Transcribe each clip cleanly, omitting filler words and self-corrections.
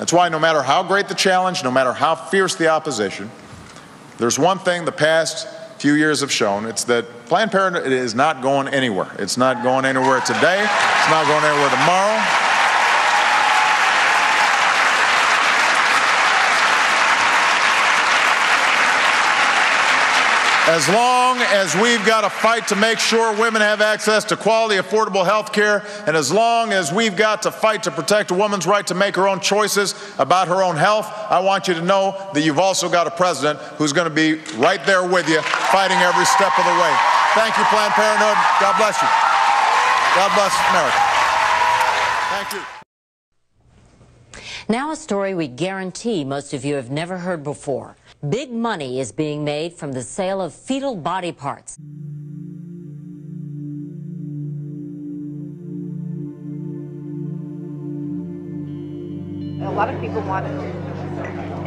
That's why no matter how great the challenge, no matter how fierce the opposition, there's one thing the past few years have shown. It's that Planned Parenthood is not going anywhere. It's not going anywhere today. It's not going anywhere tomorrow. As long as we've got to fight to make sure women have access to quality, affordable health care, and as long as we've got to fight to protect a woman's right to make her own choices about her own health, I want you to know that you've also got a president who's going to be right there with you, fighting every step of the way. Thank you, Planned Parenthood. God bless you. God bless America. Thank you. Now a story we guarantee most of you have never heard before. Big money is being made from the sale of fetal body parts. A lot of people want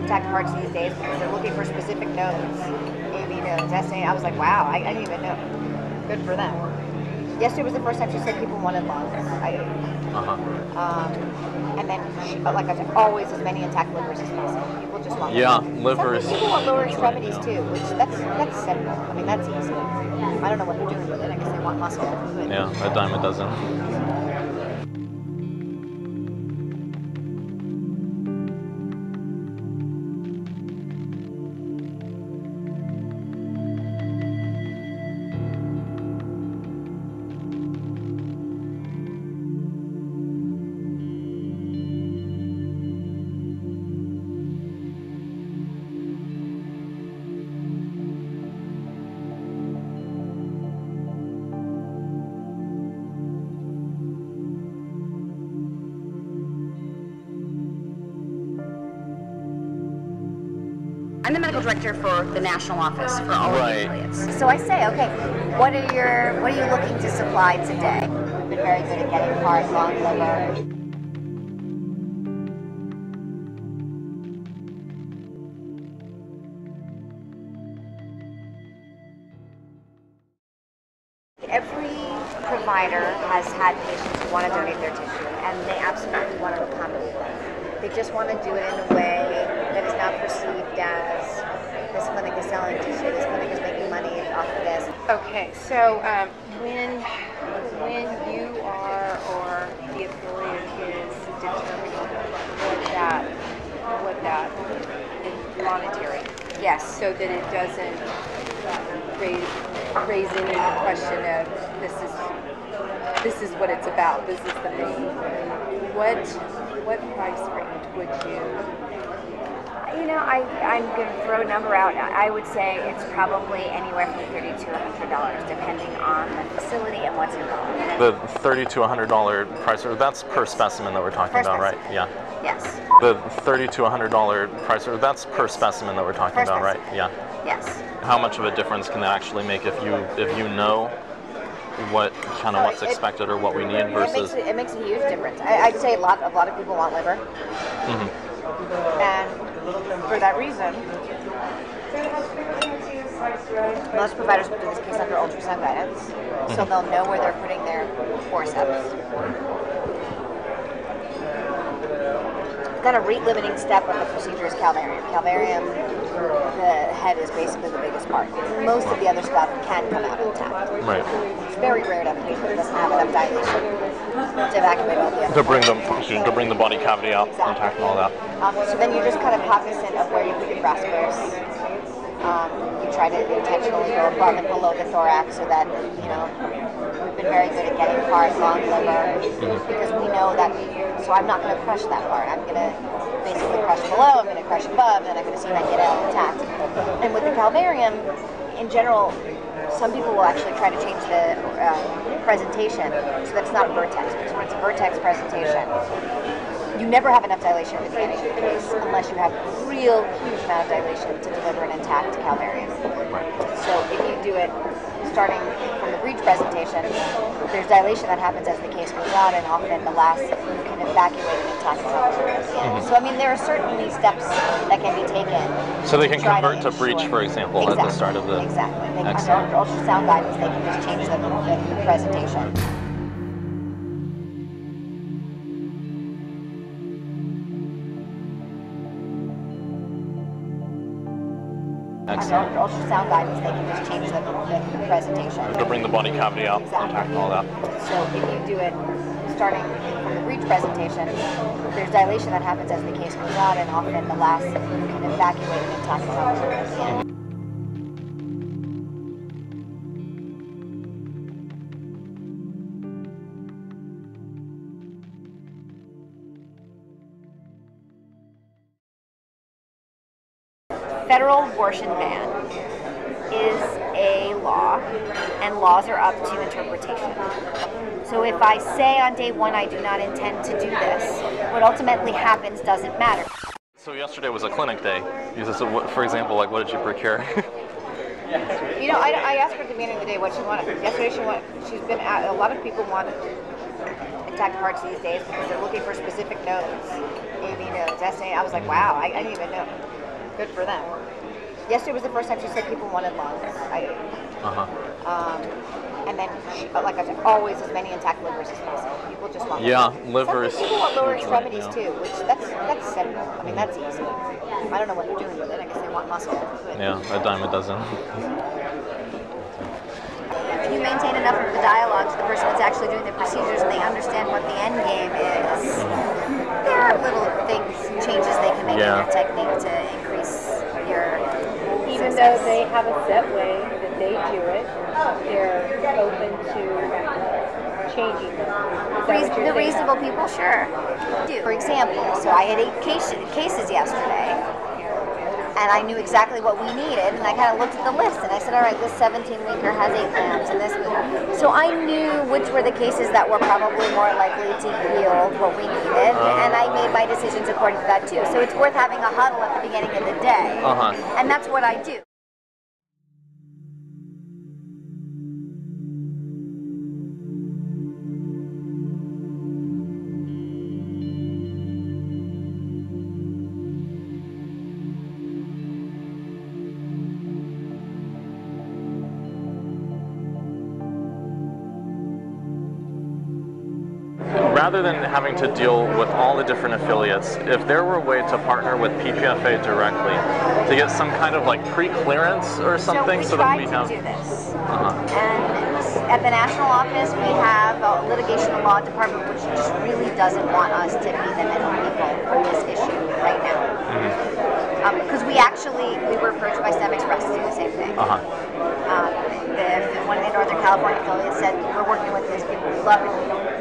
intact parts these days because they're looking for specific nodes, AB nodes, SA. I was like, wow, I didn't even know. Good for them. Yesterday was the first time she said people wanted lungs. And then, like I said, always as many intact livers as possible. People just want livers. Some people want lower extremities too, which that's simple. I mean, that's easy. I don't know what they're doing with it. I guess they want muscle. Yeah, a dime a dozen. I'm the medical director for the national office for all of the affiliates. So I say, okay, what are you looking to supply today? We've been very good at getting heart, lung, liver. Every provider has had patients who want to donate their tissue, and they absolutely want to accommodate them. They just want to do it in a way that is not perceived as this clinic is selling tissue, this clinic is making money off of this. Okay, so when you are or the affiliate is determining what that is monetary, yes, so that it doesn't raise any question of this is what it's about, this is the main. What price range would you? You know, I'm going to throw a number out. I would say it's probably anywhere from $30 to $100, depending on the facility and what's involved. The $30 to $100 price, that's per specimen that we're talking about, right? Yeah. Yes. The $30 to $100 price, that's per specimen that we're talking about, right? Yeah. Yes. How much of a difference can that actually make if you know what what's expected or what we need versus? It makes a huge difference. I'd say a lot of people want liver, and for that reason, most providers will do this case under ultrasound guidance, so they'll know where they're putting their forceps. Kind of rate-limiting step of the procedure is calvarium. Calvarium, the head is basically the biggest part. Most of the other stuff can come out intact. Right. It's very rare to have a patient that doesn't have enough dilation to evacuate all the other. To bring the body cavity out intact and all that. So then you're just kind of cognizant of where you put your graspers. You try to intentionally go above and below the thorax so that, we've been very good at getting heart, lung, liver, because we know that, so I'm not going to crush that part. I'm going to basically crush below, I'm going to crush above, and I'm going to see if I can get it intact. And with the calvarium, in general, some people will actually try to change the presentation so that it's not a vertex, because when it's a vertex presentation, you never have enough dilation at the beginning of the case unless you have real huge amount of dilation to deliver an intact calvarium. So if you do it starting from the breech presentation, there's dilation that happens as the case goes on, and often the last you can evacuate an intact calvarium at the end. So I mean, there are certainly steps that can be taken. So they can convert to breech, for example, at the start of the. Exactly. Under ultrasound guidance, they can just change the presentation. Under ultrasound guidance, they can just change the presentation. To bring the body cavity out, Exactly. and all that. So if you do it starting from the breech presentation, there's dilation that happens as the case goes out, and often the last you can evacuate an intact pelvic at the end. Federal abortion ban is a law, and laws are up to interpretation. So if I say on day one I do not intend to do this, what ultimately happens doesn't matter. So yesterday was a clinic day. So what, for example, like what did you procure? You know, I asked her at the beginning of the day what she wanted. Yesterday she's been at, a lot of people want intact hearts these days because they're looking for specific nodes, AV nodes, SA. I was like, wow, I didn't even know. Good for them. Yesterday was the first time she said people wanted lungs. And then, like I said, always as many intact livers as possible. People just want livers. Some people want lower extremities too, which that's simple. I mean, that's easy. I don't know what they're doing with it. I guess they want muscle. But Yeah, a dime a dozen. if you maintain enough of the dialogue to the person that's actually doing the procedures and they understand what the end game is, there are little things, changes they can make in your technique to increase your Even success. though they have a set way that they do it, they're open to changing it. Is that what you're The saying? reasonable people, sure. For example, so I had 8 cases yesterday, and I knew exactly what we needed, and I kind of looked at the list, and I said, all right, this 17-weeker has 8 lambs, and this. So I knew which were the cases that were probably more likely to yield what we needed, and I made my decisions according to that too. So it's worth having a huddle at the beginning of the day, and that's what I do. Rather than having to deal with all the different affiliates, if there were a way to partner with PPFA directly to get some kind of like pre-clearance or something, so that we have. So we tried to do this, and at the national office we have a litigation and law department which just really doesn't want us to be the middle people for this issue right now. Because we were approached by STEM Express to do the same thing. One of the Northern California affiliates said, we're working with these people, we love it,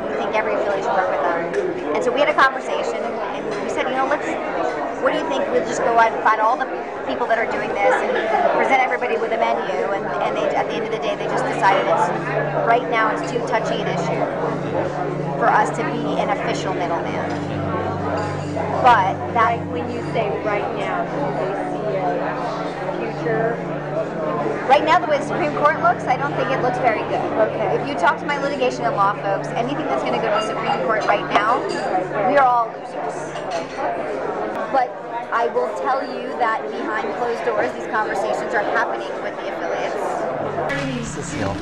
we think every affiliate should work with them. And so we had a conversation, and we said, you know, what do you think we'll just go out and find all the people that are doing this and present everybody with a menu, and they, at the end of the day they just decided right now it's too touchy an issue for us to be an official middleman. But that, When you say right now, do they see a future? right now, the way the Supreme Court looks, I don't think it looks very good. Okay. If you talk to my litigation and law folks, anything that's going to go to the Supreme Court right now, we are all losers. But I will tell you that behind closed doors, these conversations are happening with the affiliates. Cecile,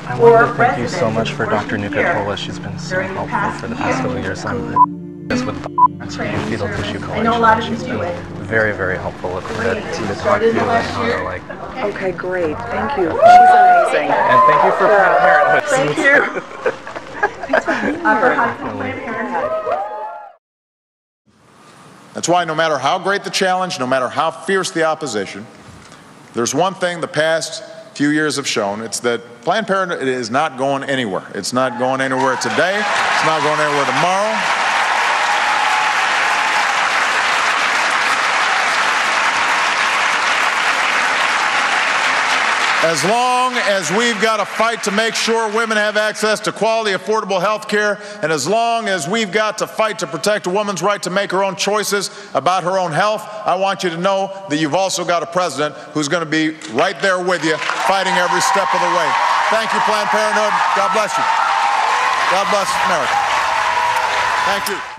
I wanted to thank you so much for Dr. Nuka-Tola. She's been so helpful for the past couple of years. I'm with fetal tissue collection. She's been very, very helpful with to talk to you and how to like. Okay, great. Thank you. She's amazing. And thank you for Planned Parenthood. Thank you. For Planned Parenthood. That's why no matter how great the challenge, no matter how fierce the opposition, there's one thing the past few years have shown. It's that Planned Parenthood is not going anywhere. It's not going anywhere today. It's not going anywhere tomorrow. As long as we've got to fight to make sure women have access to quality, affordable health care, and as long as we've got to fight to protect a woman's right to make her own choices about her own health, I want you to know that you've also got a president who's going to be right there with you, fighting every step of the way. Thank you, Planned Parenthood. God bless you. God bless America. Thank you.